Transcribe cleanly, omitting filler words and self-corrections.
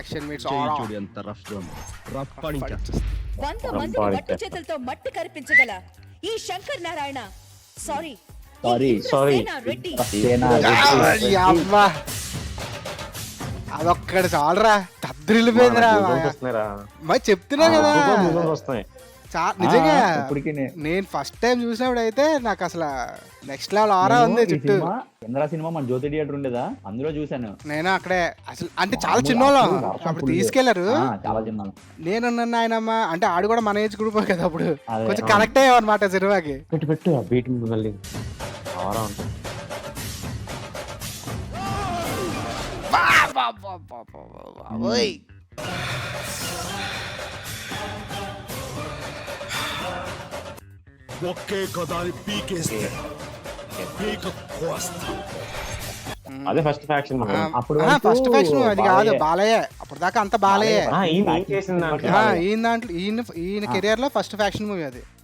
Action meets చూడు ఎంత rough rough పడించా 100 మందిని మట్టి చేతులతో మట్టి కరిపించగల ఈ శంకర్ నారాయణ సారీ రెడ్డి అబ్బా అదొక్కడి చాలరా తద్రిల్లిపోయిందిరా మరి చెప్తున్నా కదా నిజంగా నేను ఫస్ట్ టైం చూసినప్పుడు అయితే నాకు అసలు నెక్స్ట్ లెవెల్ ఆరా ఉంది చుట్టూ. ఇంద్రా సినిమా మన జ్యోతి థియేటర్ ఉండేదా, అందులో చూసాను నేను అక్కడే. అసలు అంటే చాలా చిన్నోళ్ళం అప్పుడు తీసుకెళ్లారు. చాలా చిన్న నేను ఆయనమ్మ అంటే ఆడు కూడా మన ఏజ్ గ్రూప్ కదా అప్పుడు కొంచెం కనెక్ట్ అయ్యామన్నమాట సినిమాకి. పెట్టు బీట్ మళ్ళీ ఆరా ఉంటుంది. ఒకే కదాని పీకేస్తే పీక కోస్తా. అదే ఫస్ట్ ఫ్యాక్షన్ అప్పుడు ఫస్ట్ ఫ్యాక్షన్ అది కాదు బాలయ్య. అప్పుడు దాకా అంత బాలయ్య. ఈయన దాంట్లో ఈయన కెరియర్ లో ఫస్ట్ ఫ్యాక్షన్ మూవీ అది.